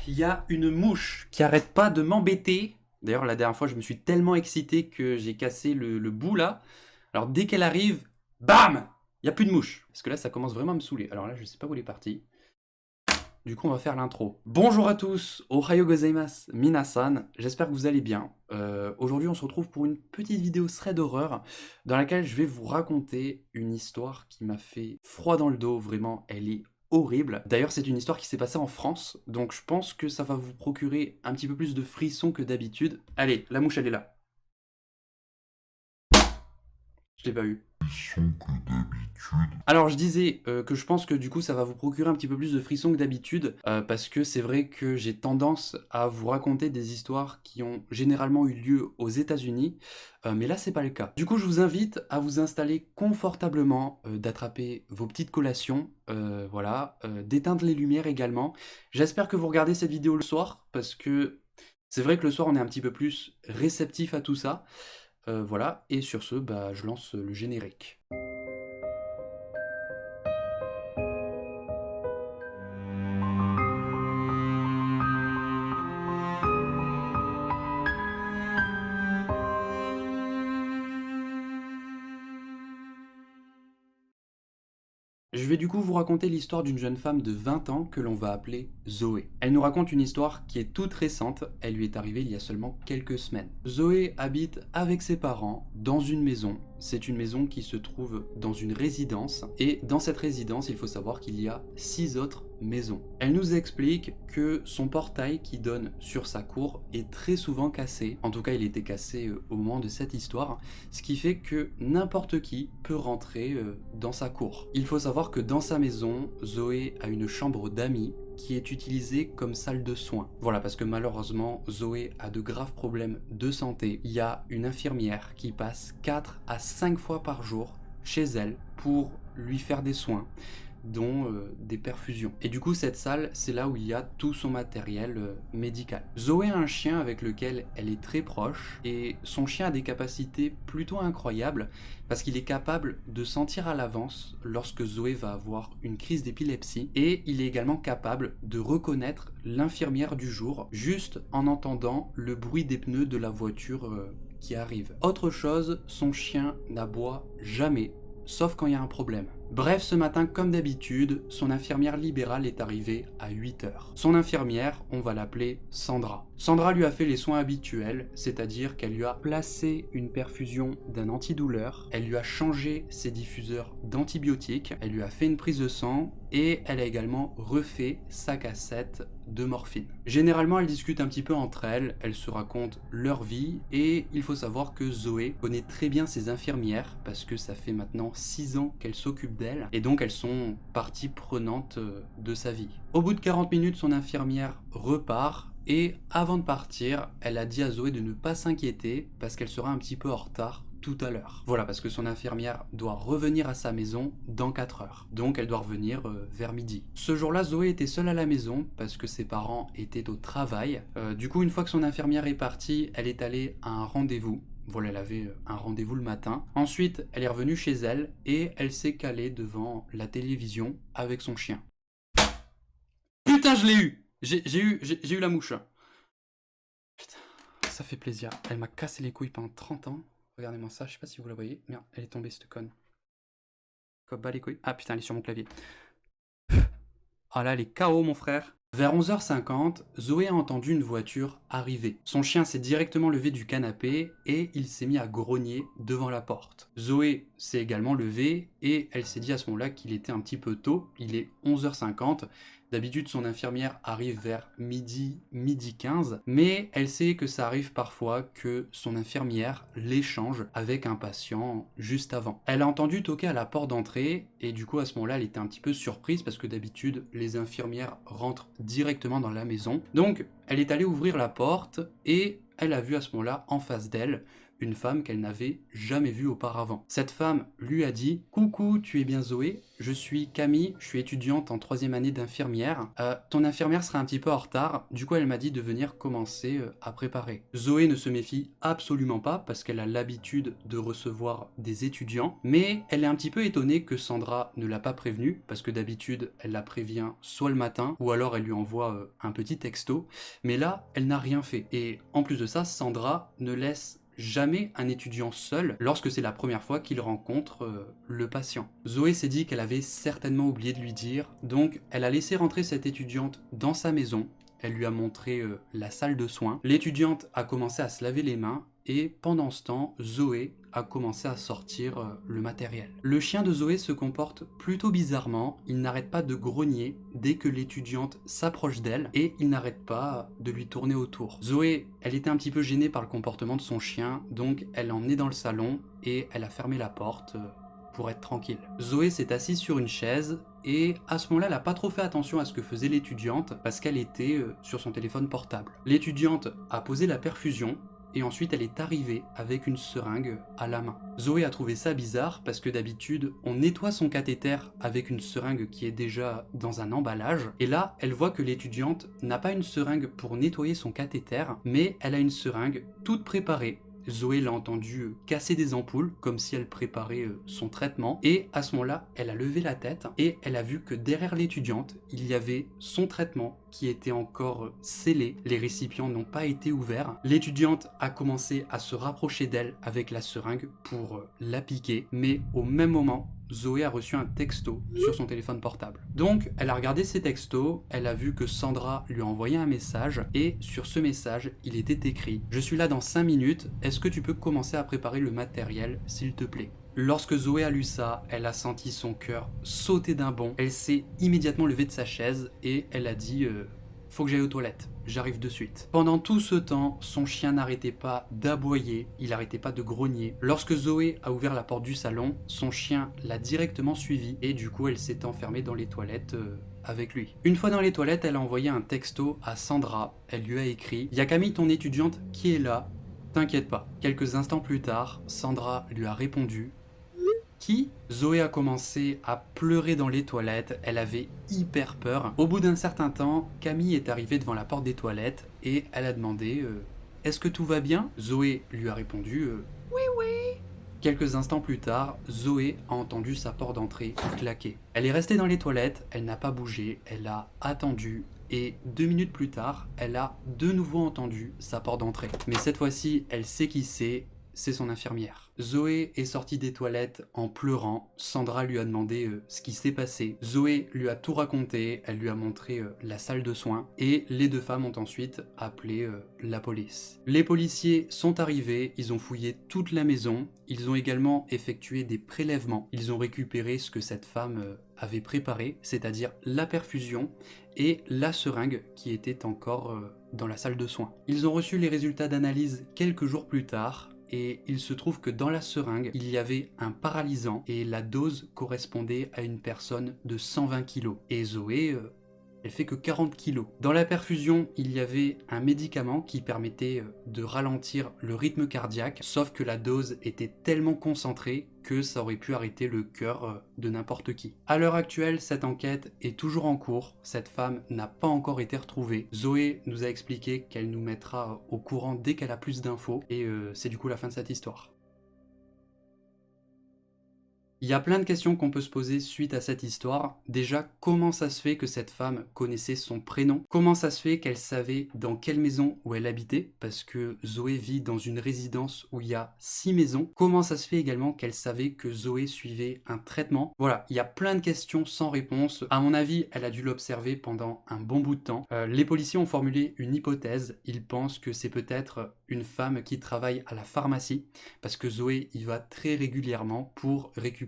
il y a une mouche qui arrête pas de m'embêter. D'ailleurs, la dernière fois, je me suis tellement excité que j'ai cassé le bout là. Alors, dès qu'elle arrive, bam! Il n'y a plus de mouche. Parce que là, ça commence vraiment à me saouler. Alors là, je sais pas où elle est partie. Du coup, on va faire l'intro. Bonjour à tous, Ohayo gozaimasu, minasan. J'espère que vous allez bien. Aujourd'hui, on se retrouve pour une petite vidéo thread d'horreur dans laquelle je vais vous raconter une histoire qui m'a fait froid dans le dos. Vraiment, elle est horrible. D'ailleurs, c'est une histoire qui s'est passée en France, donc je pense que ça va vous procurer un petit peu plus de frissons que d'habitude. Allez, la mouche, elle est là. Je l'ai pas eu. Alors je disais que je pense que du coup ça va vous procurer un petit peu plus de frissons que d'habitude parce que c'est vrai que j'ai tendance à vous raconter des histoires qui ont généralement eu lieu aux États-Unis, mais là c'est pas le cas. Du coup je vous invite à vous installer confortablement, d'attraper vos petites collations, voilà, d'éteindre les lumières également. J'espère que vous regardez cette vidéo le soir parce que c'est vrai que le soir on est un petit peu plus réceptif à tout ça. Voilà, et sur ce, bah, je lance le générique. Je vais du coup vous raconter l'histoire d'une jeune femme de 20 ans que l'on va appeler Zoé. Elle nous raconte une histoire qui est toute récente, elle lui est arrivée il y a seulement quelques semaines. Zoé habite avec ses parents dans une maison. C'est une maison qui se trouve dans une résidence et dans cette résidence, il faut savoir qu'il y a 6 autres maisons. Elle nous explique que son portail qui donne sur sa cour est très souvent cassé. En tout cas, il était cassé au moment de cette histoire, ce qui fait que n'importe qui peut rentrer dans sa cour. Il faut savoir que dans sa maison, Zoé a une chambre d'amis qui est utilisée comme salle de soins. Voilà, parce que malheureusement, Zoé a de graves problèmes de santé. Il y a une infirmière qui passe 4 à 5 fois par jour chez elle pour lui faire des soins, dont des perfusions. Et du coup, cette salle, c'est là où il y a tout son matériel médical. Zoé a un chien avec lequel elle est très proche, et son chien a des capacités plutôt incroyables, parce qu'il est capable de sentir à l'avance lorsque Zoé va avoir une crise d'épilepsie, et il est également capable de reconnaître l'infirmière du jour, juste en entendant le bruit des pneus de la voiture qui arrive. Autre chose, son chien n'aboie jamais, sauf quand il y a un problème. Bref, ce matin, comme d'habitude, son infirmière libérale est arrivée à 8 heures. Son infirmière, on va l'appeler Sandra. Sandra lui a fait les soins habituels, c'est-à-dire qu'elle lui a placé une perfusion d'un antidouleur, elle lui a changé ses diffuseurs d'antibiotiques, elle lui a fait une prise de sang et elle a également refait sa cassette de morphine. Généralement, elles discutent un petit peu entre elles, elles se racontent leur vie et il faut savoir que Zoé connaît très bien ses infirmières parce que ça fait maintenant 6 ans qu'elle s'occupe d'elle et donc elles sont partie prenante de sa vie. Au bout de 40 minutes, son infirmière repart et avant de partir, elle a dit à Zoé de ne pas s'inquiéter parce qu'elle sera un petit peu en retard tout à l'heure. Voilà, parce que son infirmière doit revenir à sa maison dans 4 heures. Donc elle doit revenir vers midi. Ce jour-là, Zoé était seule à la maison parce que ses parents étaient au travail. Du coup, une fois que son infirmière est partie, elle est allée à un rendez-vous. Voilà, elle avait un rendez-vous le matin. Ensuite, elle est revenue chez elle et elle s'est calée devant la télévision avec son chien. Putain, je l'ai eu! J'ai eu la mouche. Putain, ça fait plaisir. Elle m'a cassé les couilles pendant 30 ans. Regardez-moi ça, je sais pas si vous la voyez. Merde, elle est tombée cette conne. Quoi, bat les couilles. Ah putain, elle est sur mon clavier. Ah là, elle est KO mon frère. Vers 11h50, Zoé a entendu une voiture arriver. Son chien s'est directement levé du canapé et il s'est mis à grogner devant la porte. Zoé s'est également levée et elle s'est dit à ce moment-là qu'il était un petit peu tôt. Il est 11h50. D'habitude, son infirmière arrive vers midi 15, mais elle sait que ça arrive parfois que son infirmière l'échange avec un patient juste avant. Elle a entendu toquer à la porte d'entrée et du coup à ce moment-là, elle était un petit peu surprise parce que d'habitude, les infirmières rentrent directement dans la maison. Donc, elle est allée ouvrir la porte et elle a vu à ce moment-là en face d'elle une femme qu'elle n'avait jamais vue auparavant. Cette femme lui a dit « Coucou, tu es bien Zoé, je suis Camille, je suis étudiante en 3e année d'infirmière. Ton infirmière sera un petit peu en retard, du coup elle m'a dit de venir commencer à préparer. » Zoé ne se méfie absolument pas parce qu'elle a l'habitude de recevoir des étudiants, mais elle est un petit peu étonnée que Sandra ne l'a pas prévenue parce que d'habitude elle la prévient soit le matin ou alors elle lui envoie un petit texto, mais là elle n'a rien fait. Et en plus de ça, Sandra ne laisse jamais un étudiant seul lorsque c'est la première fois qu'il rencontre le patient. Zoé s'est dit qu'elle avait certainement oublié de lui dire, donc elle a laissé rentrer cette étudiante dans sa maison. Elle lui a montré la salle de soins. L'étudiante a commencé à se laver les mains et pendant ce temps, Zoé a commencé à sortir le matériel. Le chien de Zoé se comporte plutôt bizarrement, il n'arrête pas de grogner dès que l'étudiante s'approche d'elle et il n'arrête pas de lui tourner autour. Zoé, elle était un petit peu gênée par le comportement de son chien, donc elle en est dans le salon et elle a fermé la porte pour être tranquille. Zoé s'est assise sur une chaise et à ce moment-là, elle n'a pas trop fait attention à ce que faisait l'étudiante parce qu'elle était sur son téléphone portable. L'étudiante a posé la perfusion et ensuite elle est arrivée avec une seringue à la main. Zoé a trouvé ça bizarre parce que d'habitude on nettoie son cathéter avec une seringue qui est déjà dans un emballage et là elle voit que l'étudiante n'a pas une seringue pour nettoyer son cathéter mais elle a une seringue toute préparée. Zoé l'a entendu casser des ampoules comme si elle préparait son traitement et à ce moment-là, elle a levé la tête et elle a vu que derrière l'étudiante, il y avait son traitement qui était encore scellé. Les récipients n'ont pas été ouverts. L'étudiante a commencé à se rapprocher d'elle avec la seringue pour la piquer, mais au même moment, Zoé a reçu un texto sur son téléphone portable. Donc, elle a regardé ses textos, elle a vu que Sandra lui a envoyé un message et sur ce message, il était écrit « Je suis là dans 5 minutes, est-ce que tu peux commencer à préparer le matériel, s'il te plaît ?» Lorsque Zoé a lu ça, elle a senti son cœur sauter d'un bond. Elle s'est immédiatement levée de sa chaise et elle a dit faut que j'aille aux toilettes, j'arrive de suite. Pendant tout ce temps, son chien n'arrêtait pas d'aboyer, il n'arrêtait pas de grogner. Lorsque Zoé a ouvert la porte du salon, son chien l'a directement suivi et du coup elle s'est enfermée dans les toilettes avec lui. Une fois dans les toilettes, elle a envoyé un texto à Sandra. Elle lui a écrit « Il y a Camille, ton étudiante, qui est là. T'inquiète pas. » Quelques instants plus tard, Sandra lui a répondu qui Zoé a commencé à pleurer dans les toilettes, elle avait hyper peur. Au bout d'un certain temps, Camille est arrivée devant la porte des toilettes et elle a demandé est-ce que tout va bien ? Zoé lui a répondu oui oui. Quelques instants plus tard, Zoé a entendu sa porte d'entrée claquer. Elle est restée dans les toilettes, elle n'a pas bougé, elle a attendu et 2 minutes plus tard, elle a de nouveau entendu sa porte d'entrée. Mais cette fois-ci, elle sait qui c'est son infirmière. Zoé est sortie des toilettes en pleurant. Sandra lui a demandé ce qui s'est passé. Zoé lui a tout raconté, elle lui a montré la salle de soins et les deux femmes ont ensuite appelé la police. Les policiers sont arrivés, ils ont fouillé toute la maison, ils ont également effectué des prélèvements. Ils ont récupéré ce que cette femme avait préparé, c'est-à-dire la perfusion et la seringue qui était encore dans la salle de soins. Ils ont reçu les résultats d'analyse quelques jours plus tard et il se trouve que dans la seringue, il y avait un paralysant et la dose correspondait à une personne de 120 kg. Et Zoé, elle fait que 40 kg. Dans la perfusion, il y avait un médicament qui permettait de ralentir le rythme cardiaque, sauf que la dose était tellement concentrée que ça aurait pu arrêter le cœur de n'importe qui. À l'heure actuelle, cette enquête est toujours en cours. Cette femme n'a pas encore été retrouvée. Zoé nous a expliqué qu'elle nous mettra au courant dès qu'elle a plus d'infos. Et c'est du coup la fin de cette histoire. Il y a plein de questions qu'on peut se poser suite à cette histoire. Déjà, comment ça se fait que cette femme connaissait son prénom? Comment ça se fait qu'elle savait dans quelle maison où elle habitait? Parce que Zoé vit dans une résidence où il y a 6 maisons. Comment ça se fait également qu'elle savait que Zoé suivait un traitement? Voilà, il y a plein de questions sans réponse. À mon avis, elle a dû l'observer pendant un bon bout de temps. Les policiers ont formulé une hypothèse. Ils pensent que c'est peut-être une femme qui travaille à la pharmacie parce que Zoé y va très régulièrement pour récupérer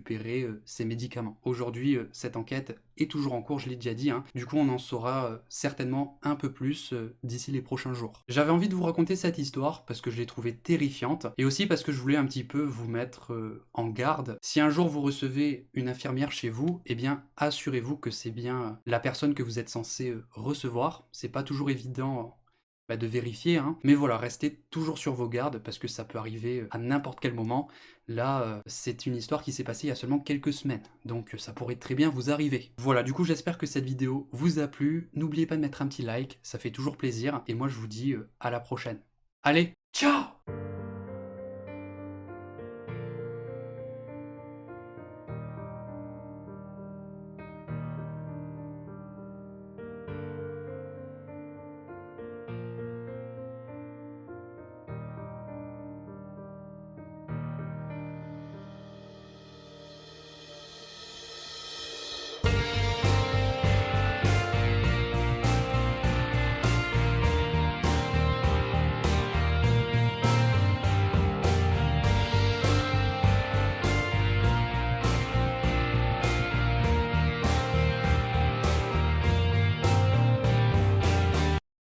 ses médicaments. Aujourd'hui, cette enquête est toujours en cours, je l'ai déjà dit, hein. Du coup on en saura certainement un peu plus d'ici les prochains jours. J'avais envie de vous raconter cette histoire parce que je l'ai trouvée terrifiante et aussi parce que je voulais un petit peu vous mettre en garde. Si un jour vous recevez une infirmière chez vous, eh bien assurez-vous que c'est bien la personne que vous êtes censé recevoir. C'est pas toujours évident de vérifier, hein. Mais voilà, restez toujours sur vos gardes parce que ça peut arriver à n'importe quel moment. Là, c'est une histoire qui s'est passée il y a seulement quelques semaines, donc ça pourrait très bien vous arriver. Voilà, du coup, j'espère que cette vidéo vous a plu. N'oubliez pas de mettre un petit like, ça fait toujours plaisir. Et moi, je vous dis à la prochaine. Allez, ciao!